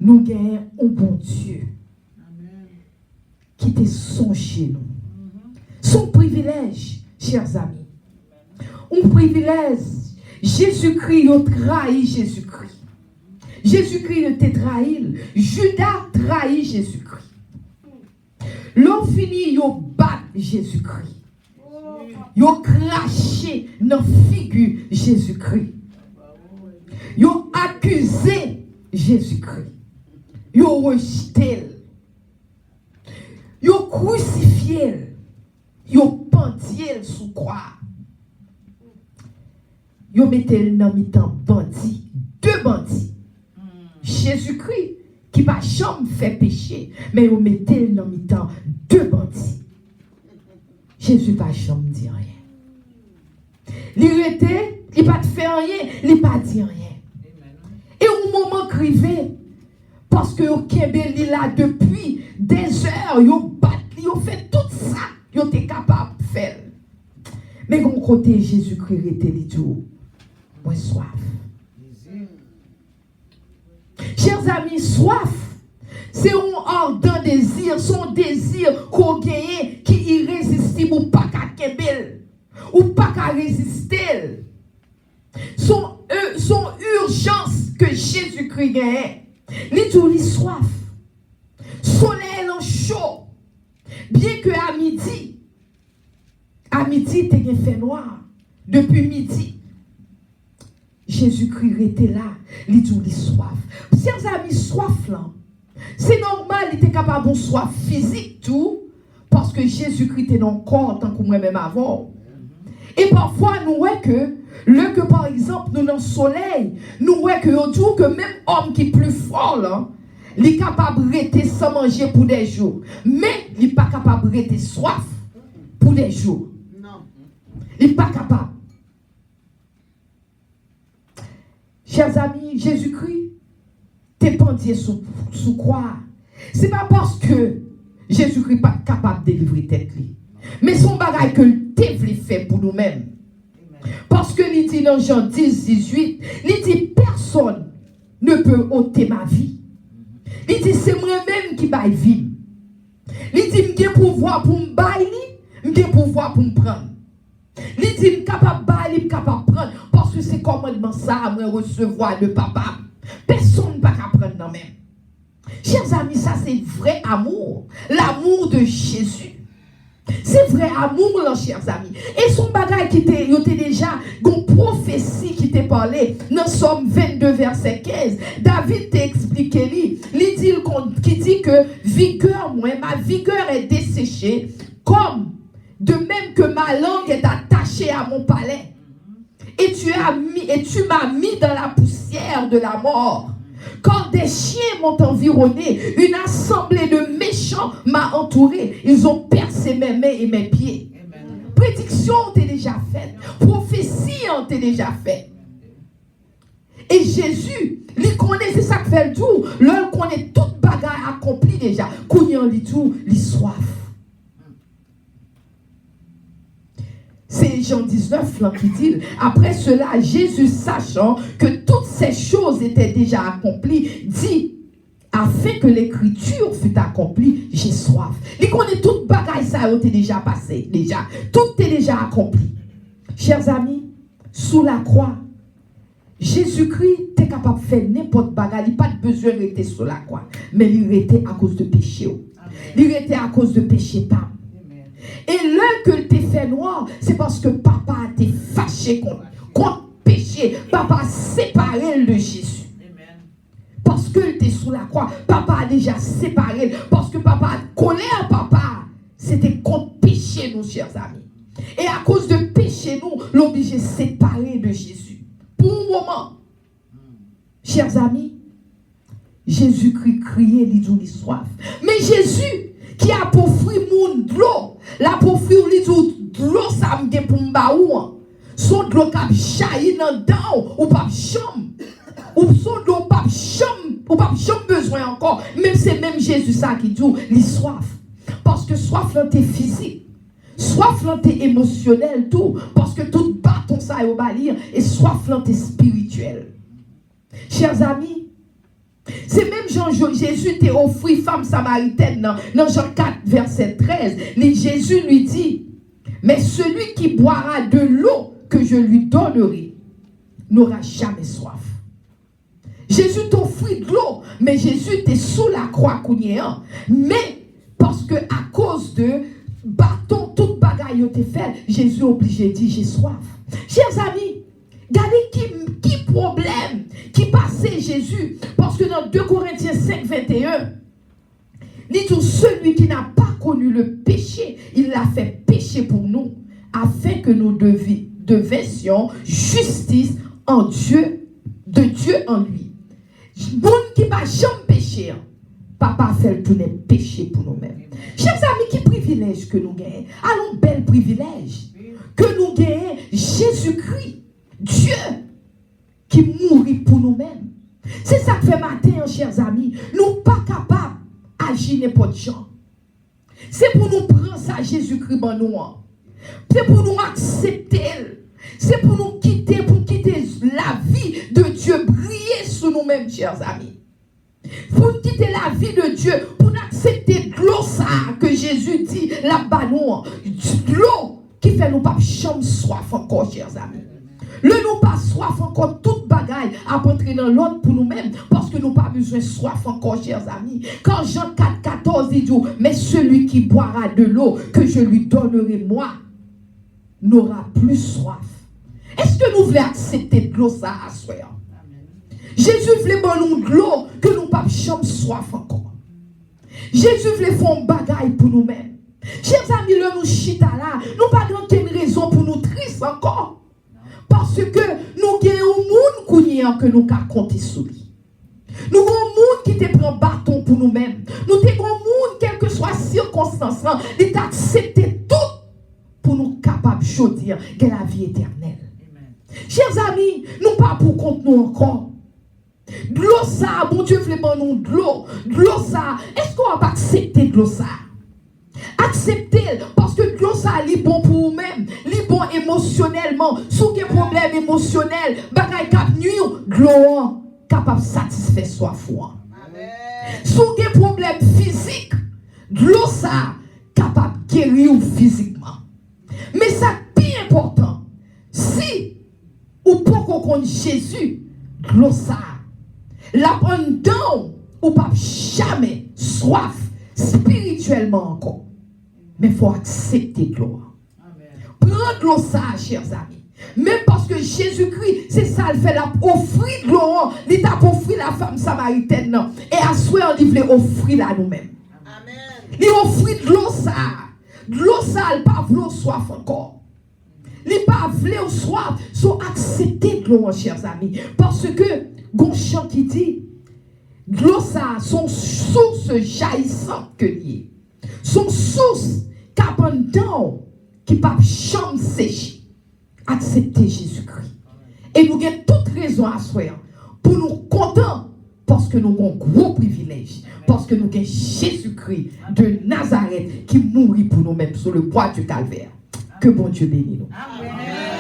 nous gagnons un bon Dieu qui te songe chez nous. Son privilège, chers amis. Un privilège. Jésus-Christ a trahi Jésus-Christ. Jésus-Christ te trahi. Judas trahi Jésus-Christ. L'on finit, yo bat Jésus-Christ. Yo craché dans la figure Jésus-Christ. Yo accusé Jésus-Christ. Yo rejeté. Yo crucifié. Yo pendié sous croix. Yo mettez dans mi-temps bandit. Deux bandits. Jésus-Christ qui va jamais faire péché, mais yo mettez dans mi-temps deux bandits. Jésus va jamais dire rien. Il était, il pas fait rien, il pas dit rien. Et au moment crivé, parce que yo kembeli là depuis des heures, yo bat, yo fait tout ça, yo était capable de faire. Mais de côté Jésus-Christ était dit moi soif. Chers amis, soif, c'est un ardent désir, son désir qu'on gagne qui est irrésistible ou pas qu'à kembel, ou pas qu'à résister. Son urgence que Jésus-Christ gagne, il dit soif. Soleil en chaud, bien que à midi, il fait noir. Depuis midi, Jésus-Christ était là, il dit soif. Chers amis, soif là, c'est normal, il était capable de soif physique tout, parce que Jésus-Christ était dans le corps tant que moi-même avant. Et parfois, nous voyons que, par exemple, nous dans le soleil, nous voyons que même homme qui est plus fort là, il est capable de rester sans manger pour des jours. Mais il n'est pas capable de rester soif pour des jours. Non. Il n'est pas capable. Chers amis, Jésus-Christ t'es pendu sous croix. Ce n'est pas parce que Jésus-Christ n'est pas capable de délivrer tête. Mais son bagage que le voulait faire pour nous-mêmes. Parce que il dit dans Jean 10, 18, il dit personne ne peut ôter ma vie. Il dit c'est moi-même qui baille vie. Il dit j'ai pouvoir pour me bailler, j'ai pouvoir pour me prendre. Il dit je suis capable de bailler, je suis capable de prendre parce que c'est commandement ça me recevoir de papa. Personne ne peut prendre non même. Chers amis, ça c'est vrai amour, l'amour de Jésus. C'est vrai amour, là, chers amis. Et son bagage qui était déjà, une prophétie qui t'est parlé, dans Somme 22, verset 15, David t'a expliqué, qui dit que vigueur, ma vigueur est desséchée, comme de même que ma langue est attachée à mon palais. Et tu m'as mis dans la poussière de la mort. Quand des chiens m'ont environné, une assemblée de méchants m'a entouré. Ils ont percé mes mains et mes pieds. Amen. Prédiction ont été déjà faite. Prophétie ont été déjà faite. Et Jésus, il connaît, c'est ça que fait le tout. L'homme connaît toute bagarre accomplie déjà. Kounyan li tout, li soif. C'est Jean 19 là, qui dit, après cela, Jésus, sachant que toutes ces choses étaient déjà accomplies, dit, afin que l'écriture fût accomplie, j'ai soif. Il connaît toute bagaille, ça a été déjà passé, déjà. Tout est déjà accompli. Chers amis, sous la croix, Jésus-Christ est capable de faire n'importe bagaille. Il n'a pas besoin de rester sous la croix. Mais il était à cause de péché. Il était à cause de péché. Et l'heure que t'es fait noir, c'est parce que papa t'es fâché contre péché. Papa a séparé de Jésus. Amen. Parce que t'es sous la croix, papa a déjà séparé. Parce que papa a collé à papa. C'était contre péché, nos chers amis. Et à cause de péché, nous, l'obligé séparé de Jésus. Pour un moment, chers amis, Jésus-Christ criait, il dit soif. Mais Jésus, qui a pour fruit moun de l'eau, la pour fruit de l'eau, ça me dit pour m'baou. Son de l'eau qui a jailli dans dedans, ou pas chambre. Ou son de l'eau pas chambre, ou pas chambre besoin encore. Même c'est même Jésus ça qui dit, il soif. Parce que soif là t'es physique. Soif là t'es émotionnel tout. Parce que tout bâton ça est au balir. Et soif là t'es spirituel. Chers amis, C'est même Jésus t'a offert femme samaritaine dans Jean 4, verset 13. Jésus lui dit, mais celui qui boira de l'eau que je lui donnerai n'aura jamais soif. Jésus t'offrit de l'eau, mais Jésus était sous la croix Kounien. Mais parce que à cause de bâton, toute bagaille yo te fait, Jésus obligé de dire j'ai soif. Chers amis, regardez qui problème qui passait Jésus. Parce que dans 2 Corinthiens 5, 21, dit tout celui qui n'a pas connu le péché, il l'a fait pécher pour nous, afin que nous devions justice en Dieu, de Dieu en lui. Bon qui va jamais pécher, papa fait tout n'est péché pour nous-mêmes. Chers amis, qui privilège que nous gagnons? Allons, bel privilège que nous gagnons Jésus-Christ, Dieu qui mourit pour nous-mêmes. C'est ça que fait matin, chers amis. Nous pas capables d'agir n'importe genre. C'est pour nous prendre ça Jésus-Christ dans nous. C'est pour nous accepter. C'est pour nous quitter la vie de Dieu, briller sur nous-mêmes, chers amis. Pour nous quitter la vie de Dieu, pour nous accepter l'eau ça que Jésus dit là-bas nous. L'eau qui fait nous pas chambre soif encore, chers amis. Le nous pas soif encore, toute bagaille à entrer dans l'autre pour nous-mêmes, parce que nous pas besoin de soif encore, chers amis. Quand Jean 4, 14 dit, mais celui qui boira de l'eau que je lui donnerai moi, n'aura plus soif. Est-ce que nous voulons accepter de l'eau ça à soi? Jésus voulait nous de l'eau que nous pas chambre soif encore. Jésus voulait faire un bagaille pour nous-mêmes. Chers amis, le nous chita là, nous pas aucune raison pour nous tristes encore. Parce que nous avons un monde que nous avons compté sur lui. Nous avons un monde qui te prend bâton pour nous-mêmes. Nous avons un monde, quelle que soit la circonstance, qui t'a accepté tout pour nous capables de dire que la vie éternelle. Amen. Chers amis, nous pas pour compte nous encore. De l'eau ça, bon Dieu voulait nous de l'eau. De l'eau ça, est-ce qu'on va pas accepter de l'eau ça? Accepter, parce que de l'eau ça, est bon pour vous-même, est bon émotionnellement. Si vous avez un problème émotionnel, bagay kap nuit, de l'eau capable de satisfaire soif. Si vous avez un problème physique, de l'eau ça, capable de guérir physiquement. Mais ça, plus important, si ou pour qu'on connaisse Jésus, de l'eau ça, l'abandon ou pas jamais soif spirituellement encore. Mais il faut accepter de l'eau. Prendre l'eau ça, chers amis. Même parce que Jésus-Christ, c'est ça, il fait la offrir de l'eau. Il t'a offert la femme samaritaine. Non. Et à soi, on voulait offrir à nous-mêmes. Il offrit de l'eau ça. De l'eau ça, il pas voulu soif encore. Il pas voulu soif. Il faut accepter de l'eau, chers amis. Parce que, Gonchant qui dit, de l'eau ça, son source jaillissante que liée. Son source qu'abondant qui pas chambre sécher. Accepter Jésus-Christ. Et nous avons toute raison à soi pour nous contents parce que nous avons un gros privilège. Parce que nous avons Jésus-Christ de Nazareth qui mourit pour nous-mêmes sur le bois du calvaire. Que bon Dieu bénisse nous. Amen.